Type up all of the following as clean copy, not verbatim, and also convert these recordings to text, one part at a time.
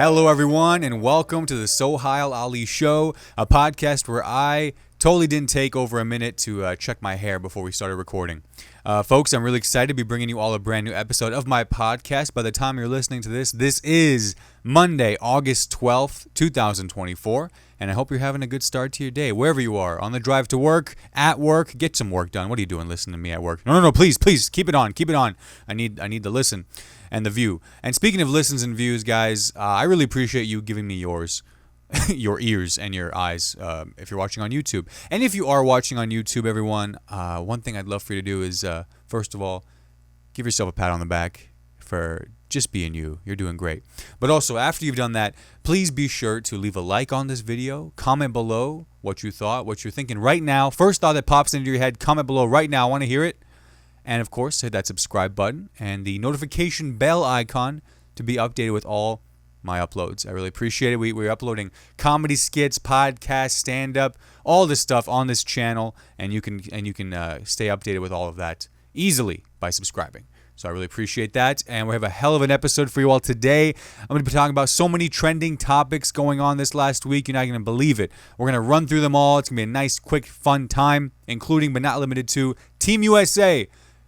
Hello, everyone, and welcome to the Sohile Ali Show, a podcast where I totally didn't take over a minute to check my hair before we started recording. Folks, I'm really excited to be bringing you all a brand new episode of my podcast. By the time you're listening to this is Monday, August 12th, 2024, and I hope you're having a good start to your day, wherever you are, on the drive to work, at work. Get some work done. What are you doing listening to me at work? No, please, keep it on. I need to listen and the view. And speaking of listens and views, guys, I really appreciate you giving me yours. Your ears and your eyes if you're watching on YouTube. And if you are watching on YouTube, everyone, one thing I'd love for you to do is, first of all, give yourself a pat on the back for just being you. You're doing great. But also, after you've done that, please be sure to leave a like on this video. Comment below what you thought, what you're thinking right now. First thought that pops into your head, comment below right now. I want to hear it. And, of course, hit that subscribe button and the notification bell icon to be updated with all my uploads. I really appreciate it. We're uploading comedy skits, podcasts, stand-up, all this stuff on this channel, and you can stay updated with all of that easily by subscribing. So I really appreciate that, and we have a hell of an episode for you all today. I'm going to be talking about so many trending topics going on this last week. You're not going to believe it. We're going to run through them all. It's going to be a nice, quick, fun time, including but not limited to Team USA.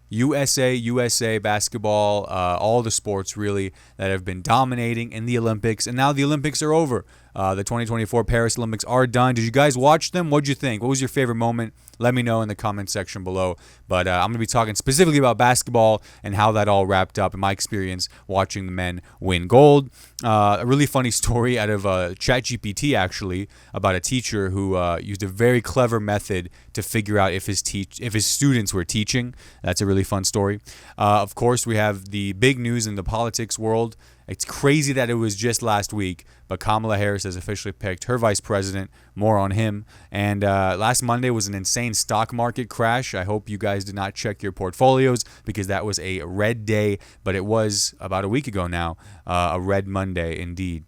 USA basketball, all the sports really that have been dominating in the Olympics. And now the Olympics are over. The 2024 Paris Olympics are done. Did you guys watch them? What did you think? What was your favorite moment? Let me know in the comment section below. But I'm going to be talking specifically about basketball and how that all wrapped up in my experience watching the men win gold. A really funny story out of ChatGPT, actually, about a teacher who used a very clever method to figure out if his students were teaching. That's a really fun story. Of course, we have the big news in the politics world. It's crazy that it was just last week, but Kamala Harris has officially picked her vice president. More on him. And last Monday was an insane stock market crash. I hope you guys did not check your portfolios because that was a red day, but it was about a week ago now, a red Monday indeed.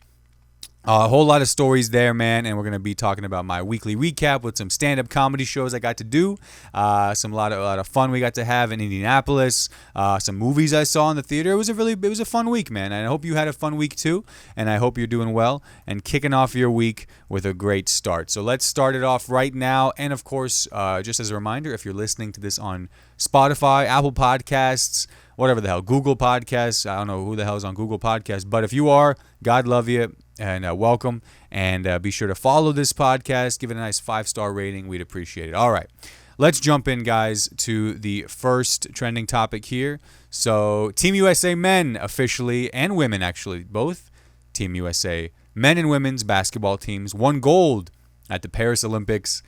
A whole lot of stories there, man, and we're going to be talking about my weekly recap with some stand-up comedy shows I got to do, a lot of fun we got to have in Indianapolis, some movies I saw in the theater. It was a fun week, man, and I hope you had a fun week too, and I hope you're doing well and kicking off your week with a great start. So let's start it off right now, and of course, just as a reminder, if you're listening to this on Spotify, Apple Podcasts, whatever the hell, Google Podcasts, I don't know who the hell is on Google Podcasts, but if you are, God love you. And welcome, and be sure to follow this podcast. Give it a nice 5-star rating. We'd appreciate it. All right, let's jump in, guys, to the first trending topic here. So Team USA men officially, and women actually, both Team USA men and women's basketball teams won gold at the Paris Olympics,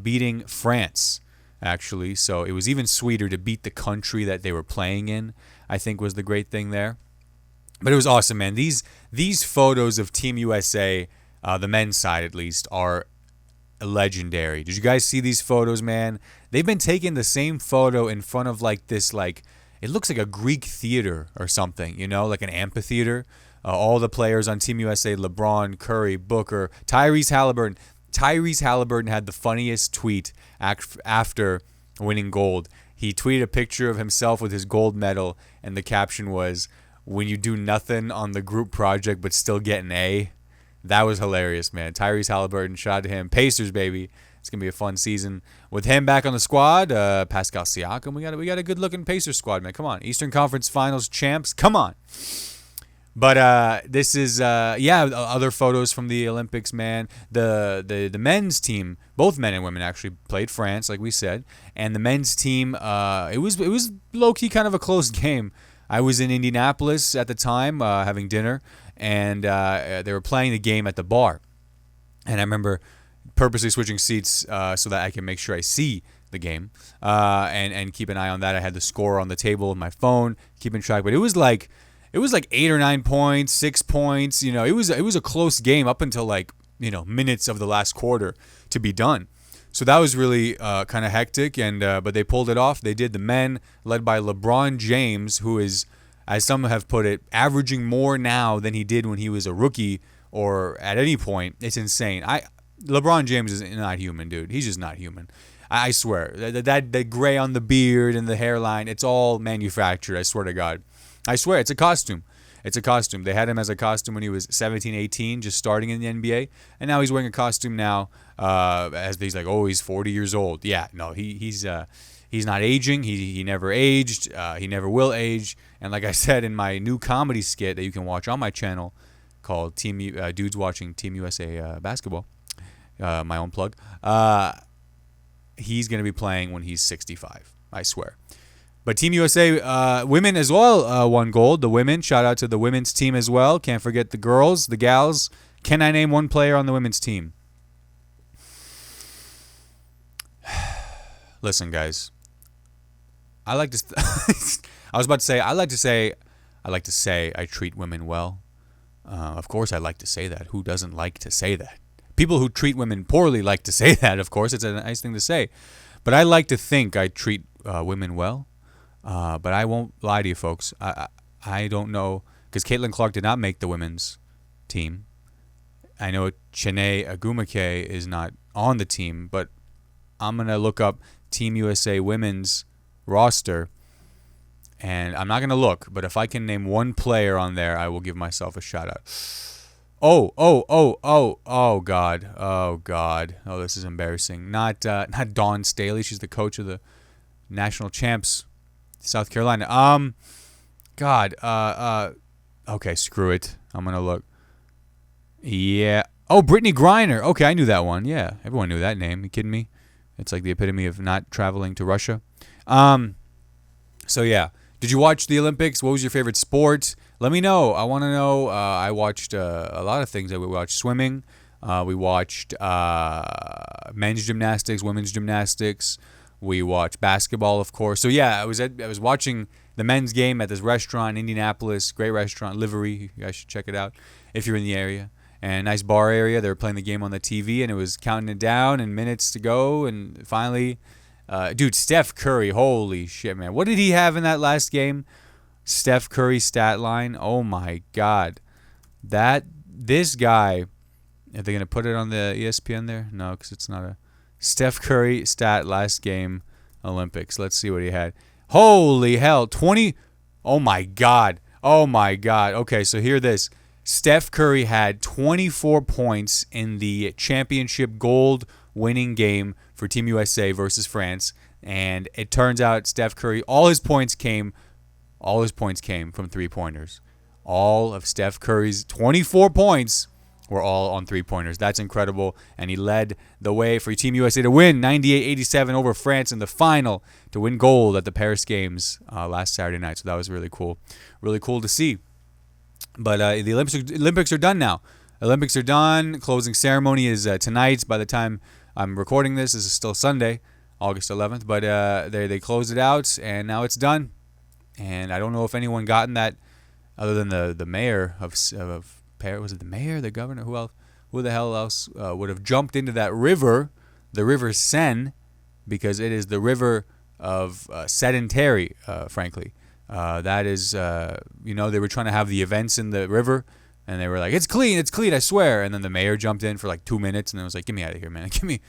beating France, actually. So it was even sweeter to beat the country that they were playing in, I think was the great thing there. But it was awesome, man. These photos of Team USA, the men's side at least, are legendary. Did you guys see these photos, man? They've been taking the same photo in front of it looks like a Greek theater or something, like an amphitheater. All the players on Team USA, LeBron, Curry, Booker, Tyrese Halliburton. Tyrese Halliburton had the funniest tweet after winning gold. He tweeted a picture of himself with his gold medal, and the caption was, "When you do nothing on the group project but still get an A." That was hilarious, man. Tyrese Halliburton, shout out to him. Pacers, baby. It's going to be a fun season. With him back on the squad, Pascal Siakam, we got a good-looking Pacers squad, man. Come on. Eastern Conference Finals champs. Come on. But this is, other photos from the Olympics, man. The men's team, both men and women actually played France, like we said. And the men's team, it was low-key kind of a close game. I was in Indianapolis at the time having dinner, and they were playing the game at the bar. And I remember purposely switching seats so that I can make sure I see the game and keep an eye on that. I had the score on the table on my phone, keeping track. But it was like 8 or 9 points, 6 points. It was a close game up until minutes of the last quarter to be done. So that was really kind of hectic, but they pulled it off. They did. The men, led by LeBron James, who is, as some have put it, averaging more now than he did when he was a rookie or at any point. It's insane. LeBron James is not human, dude. He's just not human. I swear. That gray on the beard and the hairline, it's all manufactured, I swear to God. I swear, it's a costume. It's a costume. They had him as a costume when he was 17, 18, just starting in the NBA, and now he's wearing a costume now. As he's like, oh, he's 40 years old. Yeah, no, he's not aging. He never aged. He never will age. And like I said in my new comedy skit that you can watch on my channel called Dudes Watching Team USA Basketball, my own plug, he's going to be playing when he's 65, I swear. But Team USA women as well won gold. The women, shout out to the women's team as well. Can't forget the girls, the gals. Can I name one player on the women's team? Listen, guys. I like to. I was about to say. I like to say I treat women well. Of course, I like to say that. Who doesn't like to say that? People who treat women poorly like to say that. Of course, it's a nice thing to say. But I like to think I treat women well. But I won't lie to you, folks. I don't know, because Caitlin Clark did not make the women's team. I know Chiney Agumake is not on the team, but I'm going to look up Team USA women's roster, and I'm not going to look, but if I can name one player on there, I will give myself a shout out. Oh, God. Oh, this is embarrassing. Not Dawn Staley. She's the coach of the national champs, South Carolina. Okay, screw it. I'm going to look. Yeah. Oh, Brittany Griner. Okay, I knew that one. Yeah, everyone knew that name. You kidding me? It's like the epitome of not traveling to Russia. So, yeah. Did you watch the Olympics? What was your favorite sport? Let me know. I want to know. I watched a lot of things. We watched swimming. We watched men's gymnastics, women's gymnastics. We watched basketball, of course. So, yeah, I was watching the men's game at this restaurant in Indianapolis. Great restaurant, Livery. You guys should check it out if you're in the area. And nice bar area. They were playing the game on the TV, and it was counting it down and minutes to go. And finally, dude, Steph Curry, holy shit, man. What did he have in that last game? Steph Curry stat line. Oh, my God. This guy, are they going to put it on the ESPN there? No, because it's not a Steph Curry stat last game Olympics. Let's see what he had. Holy hell. 20. Oh, my God. Oh, my God. Okay, so hear this. Steph Curry had 24 points in the championship gold winning game for Team USA versus France. And it turns out Steph Curry, all his points came from three-pointers. All of Steph Curry's 24 points were all on three-pointers. That's incredible. And he led the way for Team USA to win 98-87 over France in the final to win gold at the Paris Games last Saturday night. So that was really cool. Really cool to see. But the Olympics are done now. Olympics are done. Closing ceremony is tonight. By the time I'm recording this is still Sunday, August 11th. But they closed it out, and now it's done. And I don't know if anyone gotten that other than the mayor of Paris. Was it the mayor, the governor? Who else? Who the hell else would have jumped into that river, the River Seine, because it is the river of sedentary, frankly. That is, they were trying to have the events in the river, and they were like, it's clean, I swear. And then the mayor jumped in for like 2 minutes, and then was like, get me out of here, man. Get me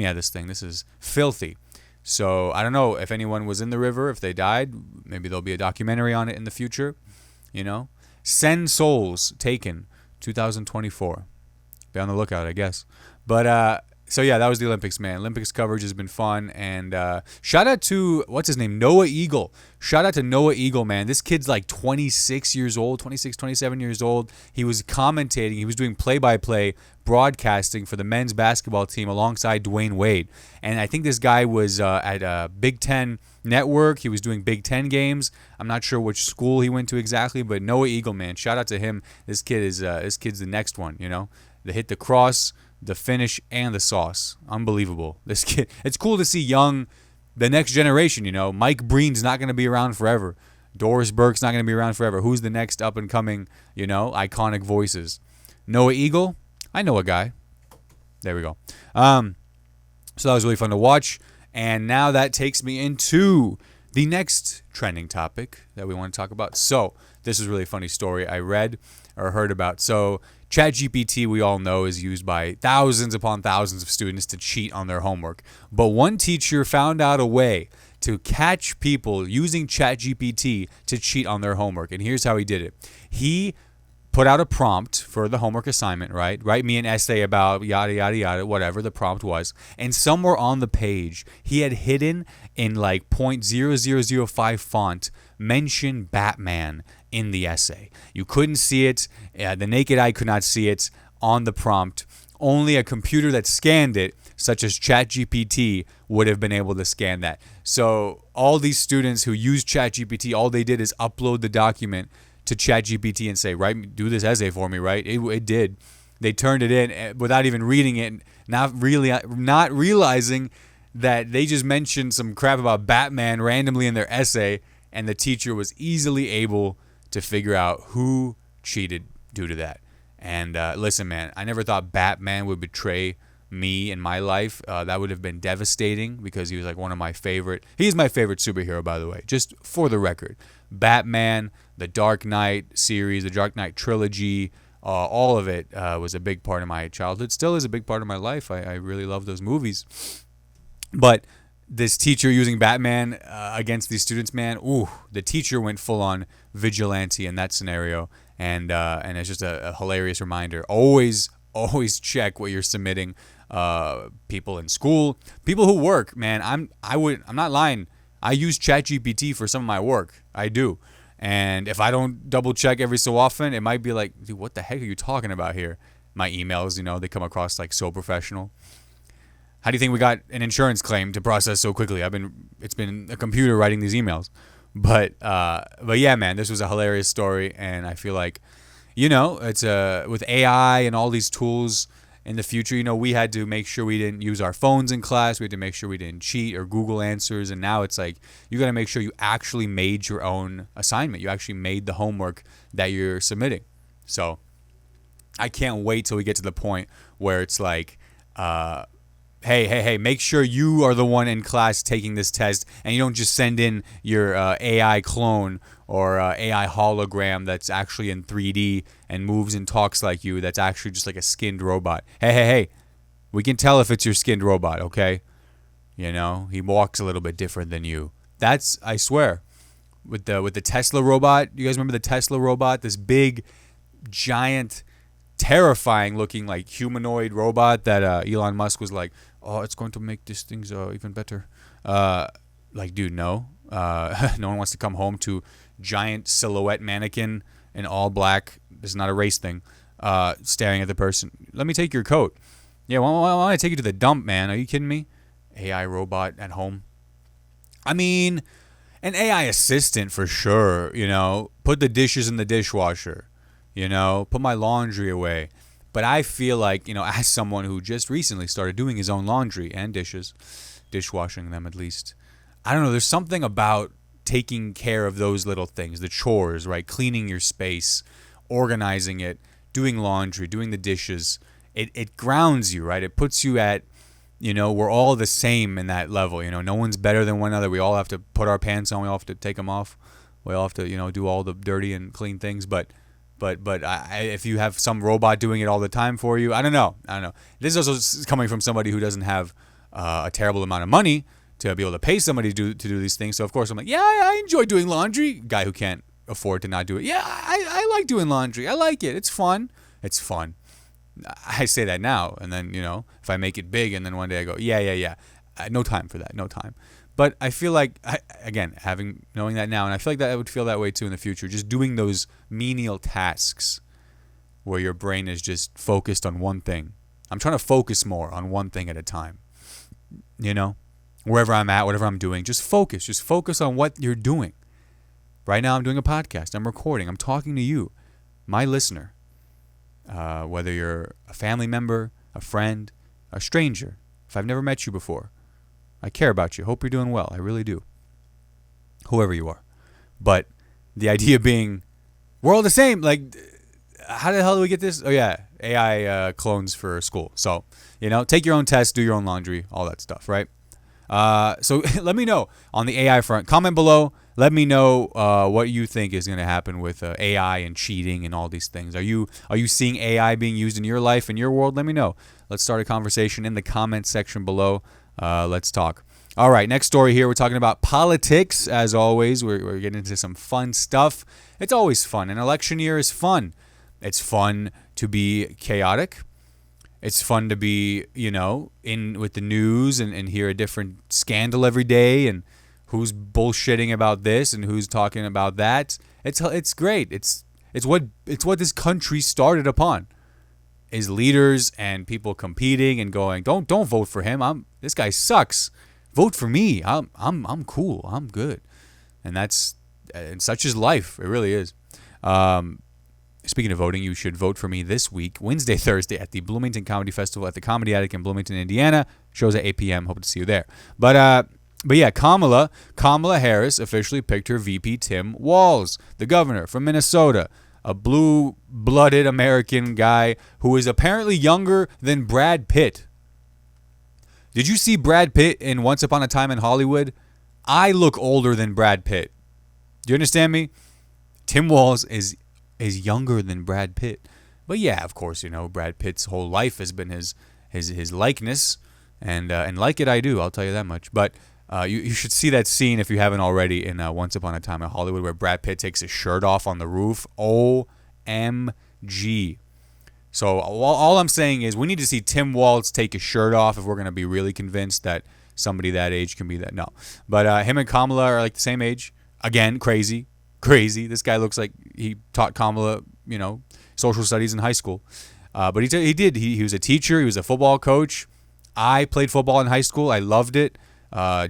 out of this thing. This is filthy. So I don't know if anyone was in the river, if they died. Maybe there'll be a documentary on it in the future, Seine Souls Taken, 2024. Be on the lookout, I guess. But, so, yeah, that was the Olympics, man. Olympics coverage has been fun. And shout out to, what's his name? Noah Eagle. Shout out to Noah Eagle, man. This kid's like 26 years old, 26, 27 years old. He was commentating. He was doing play-by-play broadcasting for the men's basketball team alongside Dwayne Wade. And I think this guy was at Big Ten Network. He was doing Big Ten games. I'm not sure which school he went to exactly, but Noah Eagle, man. Shout out to him. This kid's the next one, The hit the cross, the finish, and the sauce. Unbelievable. This kid. It's cool to see the next generation, Mike Breen's not going to be around forever. Doris Burke's not going to be around forever. Who's the next up-and-coming, iconic voices? Noah Eagle? I know a guy. There we go. So that was really fun to watch. And now that takes me into the next trending topic that we want to talk about. So this is a really funny story I read or heard about. So ChatGPT, we all know, is used by thousands upon thousands of students to cheat on their homework. But one teacher found out a way to catch people using ChatGPT to cheat on their homework. And here's how he did it. He put out a prompt for the homework assignment, right? Write me an essay about yada, yada, yada, whatever the prompt was. And somewhere on the page, he had hidden in like 0.0005 font, mention Batman in the essay. You couldn't see it. The naked eye could not see it on the prompt. Only a computer that scanned it, such as ChatGPT, would have been able to scan that. So all these students who use ChatGPT, all they did is upload the document to ChatGPT and say, do this essay for me, right? It did. They turned it in without even reading it, not realizing that they just mentioned some crap about Batman randomly in their essay, and the teacher was easily able to figure out who cheated due to that. And listen, man, I never thought Batman would betray me in my life. That would have been devastating because he was like one of my favorite. He's my favorite superhero, by the way, just for the record. Batman, the Dark Knight series, the Dark Knight trilogy, all of it was a big part of my childhood. Still is a big part of my life. I really love those movies. But this teacher using Batman against these students, man, the teacher went full on vigilante in that scenario. And it's just a hilarious reminder. Always check what you're submitting. People in school, people who work, man. I'm not lying. I use ChatGPT for some of my work. I do. And if I don't double check every so often, it might be like, dude, what the heck are you talking about here? My emails, they come across like so professional. How do you think we got an insurance claim to process so quickly? It's been a computer writing these emails. But yeah, man, this was a hilarious story, and I feel like, it's with AI and all these tools in the future, we had to make sure we didn't use our phones in class. We had to make sure we didn't cheat or Google answers. And now it's like you got to make sure you actually made your own assignment. You actually made the homework that you're submitting. So I can't wait till we get to the point where it's like, hey, make sure you are the one in class taking this test and you don't just send in your AI clone or AI hologram that's actually in 3D and moves and talks like you, that's actually just like a skinned robot. Hey, we can tell if it's your skinned robot, okay? He walks a little bit different than you. That's, I swear, with the Tesla robot. You guys remember the Tesla robot? This big, giant, terrifying looking like humanoid robot that Elon Musk was like, oh, it's going to make these things even better. Dude, no. No one wants to come home to giant silhouette mannequin in all black. This is not a race thing. Staring at the person. Let me take your coat. Yeah, why don't I take you to the dump, man? Are you kidding me? AI robot at home. I mean, an AI assistant for sure. Put the dishes in the dishwasher. Put my laundry away. But I feel like, as someone who just recently started doing his own laundry and dishes, dishwashing them at least, I don't know, there's something about taking care of those little things, the chores, right? Cleaning your space, organizing it, doing laundry, doing the dishes. It grounds you, right? It puts you at, we're all the same in that level. No one's better than one another. We all have to put our pants on. We all have to take them off. We all have to, do all the dirty and clean things. But if you have some robot doing it all the time for you, I don't know. This is also coming from somebody who doesn't have a terrible amount of money to be able to pay somebody to do these things. So of course I'm like, yeah, I enjoy doing laundry. Guy who can't afford to not do it. Yeah, I like doing laundry. I like it. It's fun. I say that now, and then if I make it big, and then one day I go, yeah. No time for that. No time. But I feel like, knowing that now, and I feel like that I would feel that way too in the future, just doing those menial tasks where your brain is just focused on one thing. I'm trying to focus more on one thing at a time. Wherever I'm at, whatever I'm doing, just focus on what you're doing. Right now I'm doing a podcast. I'm recording. I'm talking to you, my listener. Whether you're a family member, a friend, a stranger, if I've never met you before, I care about you. Hope you're doing well. I really do. Whoever you are. But the idea being, we're all the same. Like, how the hell do we get this? Oh, yeah. AI clones for school. So, take your own test, do your own laundry, all that stuff, right? So let me know on the AI front. Comment below. Let me know what you think is going to happen with AI and cheating and all these things. Are you seeing AI being used in your life, in your world? Let me know. Let's start a conversation in the comments section below. Let's talk. All right, next story here. We're talking about politics. As always, we're getting into some fun stuff. It's always fun. An election year is fun. It's fun to be chaotic. It's fun to be, in with the news and hear a different scandal every day and who's bullshitting about this and who's talking about that. It's great. It's what this country started upon. Is leaders and people competing and going, don't vote for him. This guy sucks. Vote for me. I'm cool. I'm good. And such is life. It really is. Speaking of voting, you should vote for me this week, Wednesday, Thursday, at the Bloomington Comedy Festival at the Comedy Attic in Bloomington, Indiana. Shows at 8 p.m. Hope to see you there. But yeah, Kamala Harris officially picked her VP Tim Walz, the governor from Minnesota, a blue-blooded American guy who is apparently younger than Brad Pitt. Did you see Brad Pitt in Once Upon a Time in Hollywood? I look older than Brad Pitt. Do you understand me? Tim Walz is younger than Brad Pitt. But yeah, of course, Brad Pitt's whole life has been his likeness, and like it I do, I'll tell you that much. But you should see that scene if you haven't already in Once Upon a Time in Hollywood where Brad Pitt takes his shirt off on the roof. OMG. So all I'm saying is we need to see Tim Walz take his shirt off if we're going to be really convinced that somebody that age can be that. No. But him and Kamala are like the same age. Again, crazy. This guy looks like he taught Kamala, social studies in high school. But he did. He was a teacher. He was a football coach. I played football in high school. I loved it.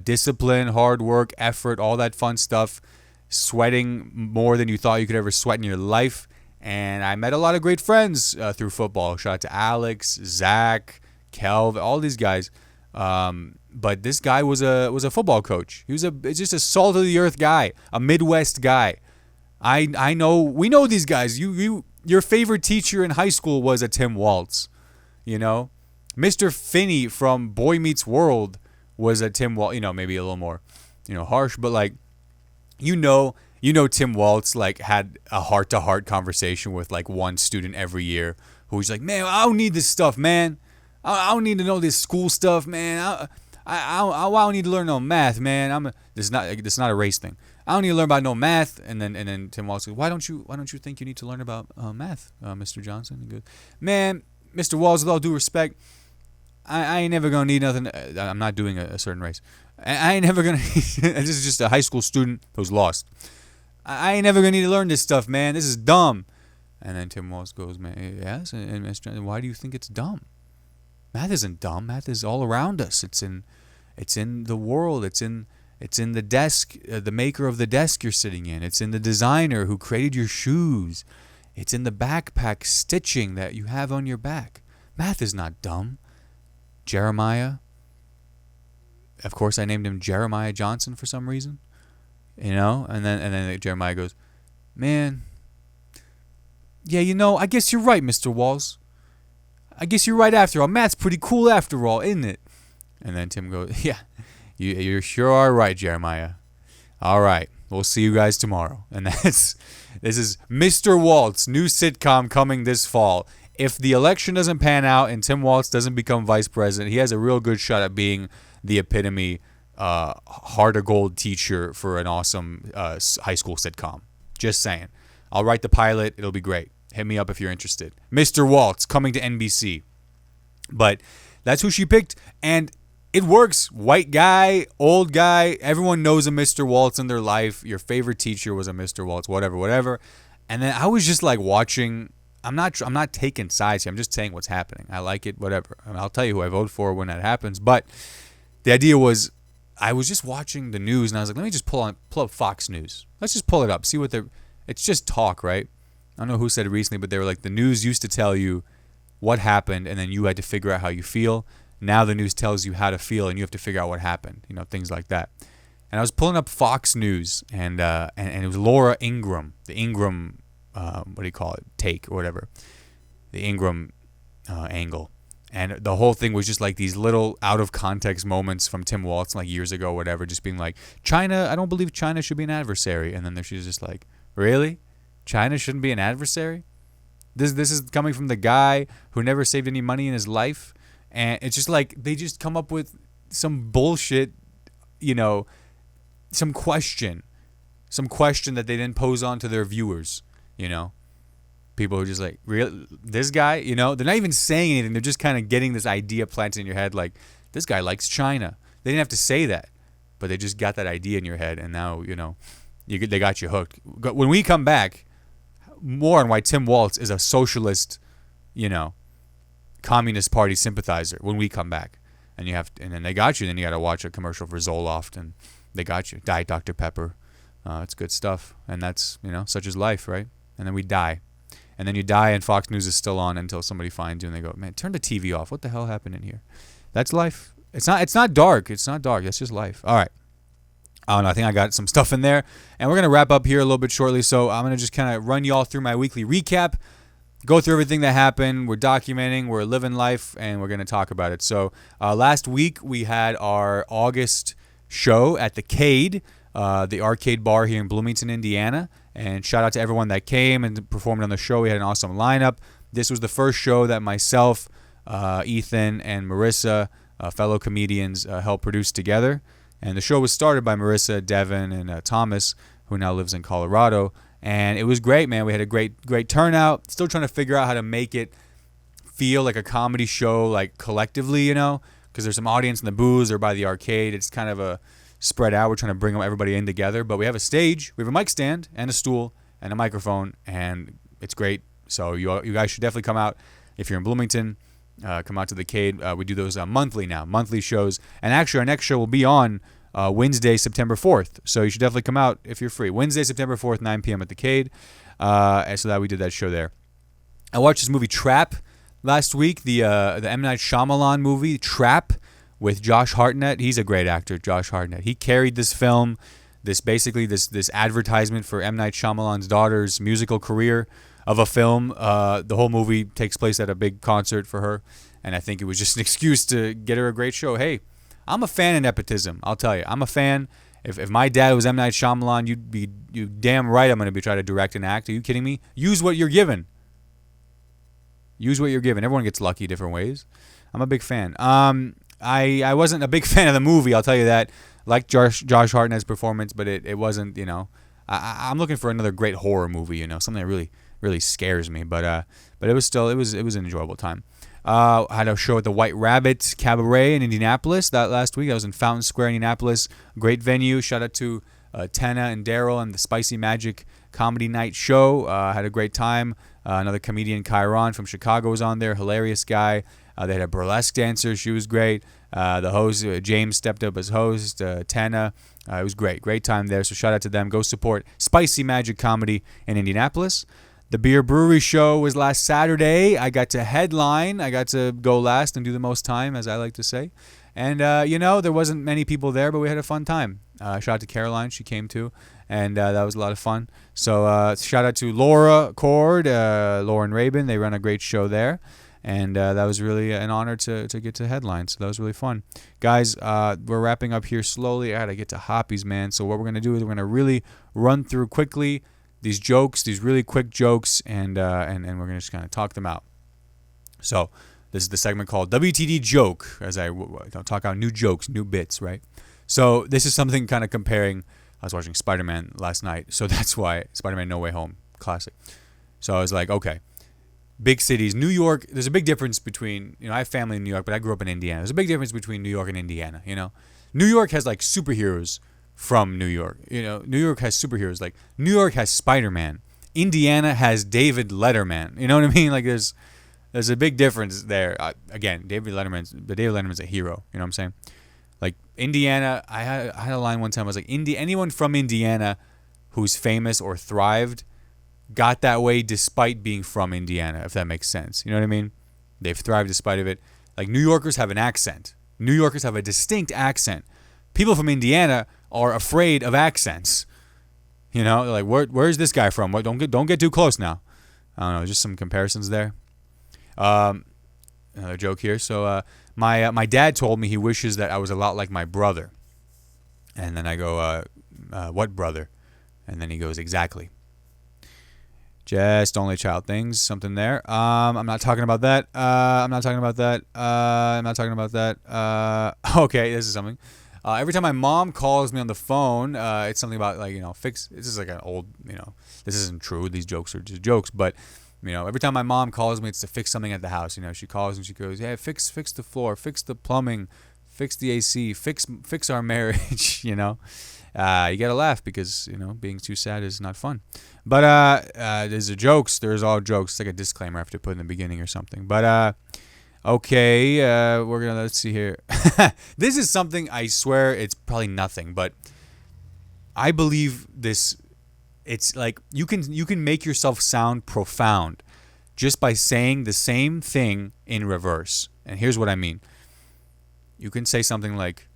Discipline, hard work, effort, all that fun stuff. Sweating more than you thought you could ever sweat in your life. And I met a lot of great friends through football. Shout out to Alex, Zach, Kelv, all these guys. But this guy was a football coach. He was just a salt of the earth guy, a Midwest guy. We know these guys. Your favorite teacher in high school was a Tim Walz, Mr. Finney from Boy Meets World was a Tim Walz. Maybe a little more, harsh, but like, Tim Walz like had a heart-to-heart conversation with like one student every year who was like, man, I don't need this stuff, man. I don't need to know this school stuff, man. I don't need to learn no math, man. This is not a race thing. I don't need to learn about no math. And then Tim Walz goes, why don't you think you need to learn about math, Mr. Johnson? He goes, man, Mr. Walz, with all due respect, I ain't never gonna need nothing. I'm not doing a certain race. I ain't never gonna. This is just a high school student who's lost. I ain't never gonna need to learn this stuff, man. This is dumb. And then Tim Walz goes, man, yes. And Mr. Johnson, why do you think it's dumb? Math isn't dumb. Math is all around us. It's in the world. It's in the desk, the maker of the desk you're sitting in. It's in the designer who created your shoes. It's in the backpack stitching that you have on your back. Math is not dumb. Jeremiah. Of course, I named him Jeremiah Johnson for some reason. And then Jeremiah goes, man, yeah, I guess you're right, Mr. Walz. I guess you're right after all. Math's pretty cool after all, isn't it? And then Tim goes, yeah, you sure are right, Jeremiah. All right, we'll see you guys tomorrow. And this is Mr. Walz, new sitcom coming this fall. If the election doesn't pan out and Tim Walz doesn't become vice president, he has a real good shot at being the epitome heart of gold teacher for an awesome high school sitcom. Just saying. I'll write the pilot. It'll be great. Hit me up if you're interested. Mr. Walz coming to NBC. But that's who she picked, and it works. White guy, old guy, everyone knows a Mr. Walz in their life. Your favorite teacher was a Mr. Walz, whatever. And then I was just like watching. I'm not taking sides here. I'm just saying what's happening. I like it, whatever. I'll tell you who I vote for when that happens. But the idea was, I was just watching the news, and I was like, let me just pull up Fox News. Let's just pull it up, see what it's just talk, right? I don't know who said it recently, but they were like, the news used to tell you what happened, and then you had to figure out how you feel. Now the news tells you how to feel, and you have to figure out what happened. Things like that. And I was pulling up Fox News, and it was Laura Ingraham, the Ingraham, what do you call it, take or whatever, the Ingraham angle. And the whole thing was just like these little out of context moments from Tim Walz like years ago, whatever, just being like, China, I don't believe China should be an adversary. And then she's just like, really? China shouldn't be an adversary? This is coming from the guy who never saved any money in his life. And it's just like they just come up with some bullshit some question that they didn't pose on to their viewers, People who are just like, this guy, they're not even saying anything. They're just kind of getting this idea planted in your head, like, this guy likes China. They didn't have to say that, but they just got that idea in your head, and now, they got you hooked. When we come back, more on why Tim Walz is a socialist, Communist Party sympathizer when we come back. And then they got you. Then you got to watch a commercial for Zoloft, and they got you. Diet Dr. Pepper. It's good stuff. And that's, such is life, right? And then we die. And then you die, and Fox News is still on until somebody finds you, and they go, man, turn the TV off. What the hell happened in here? That's life. It's not dark. It's not dark. That's just life. All right. I don't know. I think I got some stuff in there. And we're going to wrap up here a little bit shortly. So I'm going to just kind of run you all through my weekly recap, go through everything that happened. We're documenting, we're living life, and we're going to talk about it. So last week we had our August show at the Cade, the arcade bar here in Bloomington, Indiana. And shout out to everyone that came and performed on the show. We had an awesome lineup. This was the first show that myself, Ethan, and Marissa, fellow comedians, helped produce together. And the show was started by Marissa, Devin, and Thomas, who now lives in Colorado. And it was great, man. We had a great turnout. Still trying to figure out how to make it feel like a comedy show, like collectively, because there's some audience in the booths or by the arcade. It's kind of a spread out. We're trying to bring everybody in together. But we have a stage, we have a mic stand, and a stool, and a microphone, and it's great. So you guys should definitely come out if you're in Bloomington. Come out to the Cade. We do those monthly shows. And actually, our next show will be on Wednesday, September 4th. So you should definitely come out if you're free. Wednesday, September 4th, 9 p.m. at the Cade. And so that we did that show there. I watched this movie Trap last week, the M. Night Shyamalan movie Trap with Josh Hartnett. He's a great actor, Josh Hartnett. He carried this film, this advertisement for M. Night Shyamalan's daughter's musical career of a film. The whole movie takes place at a big concert for her, and I think it was just an excuse to get her a great show. Hey, I'm a fan of nepotism. I'll tell you, I'm a fan. If my dad was M. Night Shyamalan, you damn right I'm going to be trying to direct and act. Are you kidding me? Use what you're given. Use what you're given. Everyone gets lucky different ways. I'm a big fan. I wasn't a big fan of the movie, I'll tell you that. Like Josh Hartnett's performance, but it wasn't, I'm looking for another great horror movie, something that really scares me. But it was an enjoyable time. I had a show at the White Rabbit Cabaret in Indianapolis that last week. I was in Fountain Square, Indianapolis. Great venue. Shout out to Tana and Daryl and the Spicy Magic Comedy Night Show. Had a great time. Another comedian, Kyron from Chicago, was on there. Hilarious guy. They had a burlesque dancer. She was great. The host, James, stepped up as host. Tana. It was great. Great time there. So shout out to them. Go support Spicy Magic Comedy in Indianapolis. The Beer Brewery show was last Saturday. I got to headline. I got to go last and do the most time, as I like to say. And, there wasn't many people there, but we had a fun time. Shout out to Caroline. She came too. And that was a lot of fun. So shout out to Laura Cord, Lauren Rabin. They run a great show there. And that was really an honor to get to headline. So that was really fun. Guys, we're wrapping up here slowly. I got to get to Hoppies, man. So what we're going to do is we're going to really run through quickly these jokes, these really quick jokes, and we're going to just kind of talk them out. So this is the segment called WTD Joke, as I talk out new jokes, new bits, right? So this is something kind of comparing. I was watching Spider-Man last night, so that's why Spider-Man No Way Home, classic. So I was like, okay, big cities, New York. There's a big difference between, I have family in New York, but I grew up in Indiana. There's a big difference between New York and Indiana. New York has like superheroes from New York. New York has superheroes. Like New York has Spider-Man. Indiana has David Letterman. You know what I mean? Like there's a big difference there. Again, David Letterman's a hero. You know what I'm saying? Like Indiana, I had a line one time. I was like, anyone from Indiana who's famous or thrived got that way despite being from Indiana, if that makes sense. You know what I mean? They've thrived despite of it. Like New Yorkers have an accent. New Yorkers have a distinct accent. People from Indiana are afraid of accents. Like where's this guy from? Don't get too close now. I don't know, just some comparisons there. Another joke here. So my dad told me he wishes that I was a lot like my brother. And then I go, what brother? And then he goes, exactly. Just only child things, something there. I'm not talking about that. Okay, this is something. Every time my mom calls me on the phone, it's something about like, fix. This is like an old, this isn't true. These jokes are just jokes, but every time my mom calls me, it's to fix something at the house. She calls and she goes, "Yeah, fix the floor, fix the plumbing, fix the AC, fix our marriage." You gotta laugh because being too sad is not fun. But there's all jokes. It's like a disclaimer I have to put in the beginning or something. But okay, let's see here. This is something, I swear it's probably nothing, but I believe this. It's like you can make yourself sound profound just by saying the same thing in reverse. And here's what I mean. You can say something like,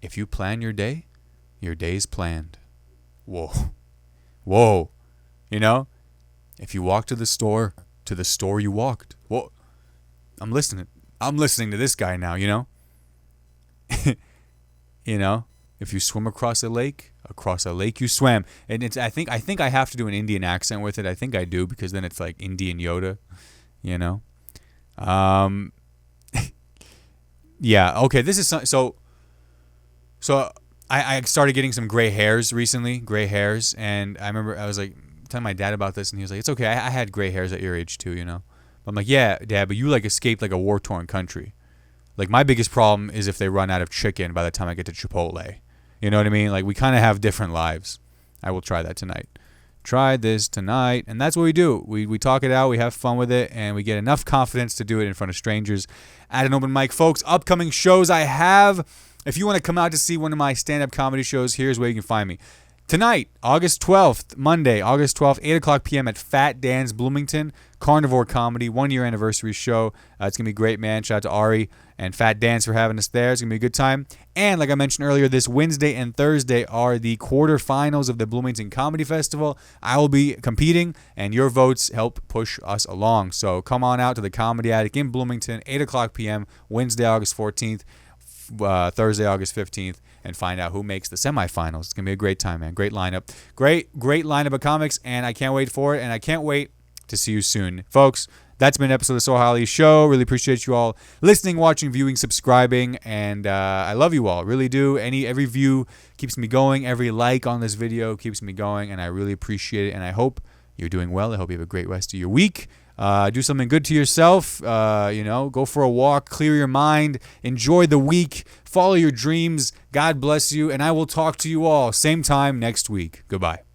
"If you plan your day's planned." Whoa. If you walk to the store you walked. Whoa. I'm listening to this guy now, If you swim across a lake you swam. And it's I think I have to do an Indian accent with it. I think I do, because then it's like Indian Yoda, Yeah, okay, this is so I started getting some gray hairs recently, and I remember I was like telling my dad about this, and he was like, "It's okay, I had gray hairs at your age too, I'm like, "Yeah, Dad, but you like escaped like a war-torn country. Like my biggest problem is if they run out of chicken by the time I get to Chipotle. You know what I mean? Like we kind of have different lives." I will try that tonight. Try this tonight, and that's what we do. We talk it out, we have fun with it, and we get enough confidence to do it in front of strangers at an open mic. Folks, upcoming shows I have. If you want to come out to see one of my stand-up comedy shows, here's where you can find me. Tonight, August 12th, Monday, August 12th, 8 o'clock p.m. at Fat Dan's Bloomington, Carnivore Comedy, 1-year anniversary show. It's going to be great, man. Shout out to Ari and Fat Dan's for having us there. It's going to be a good time. And like I mentioned earlier, this Wednesday and Thursday are the quarterfinals of the Bloomington Comedy Festival. I will be competing, and your votes help push us along. So come on out to the Comedy Attic in Bloomington, 8 o'clock p.m., Wednesday, August 14th, Thursday, August 15th, and find out who makes the semifinals. It's going to be a great time, man. Great lineup. Great lineup of comics, and I can't wait for it, and I can't wait to see you soon. Folks, that's been an episode of Sohile Show. Really appreciate you all listening, watching, viewing, subscribing, and I love you all. Really do. Every view keeps me going. Every like on this video keeps me going, and I really appreciate it, and I hope you're doing well. I hope you have a great rest of your week. Do something good to yourself. Go for a walk, clear your mind, enjoy the week, follow your dreams. God bless you, and I will talk to you all same time next week. Goodbye.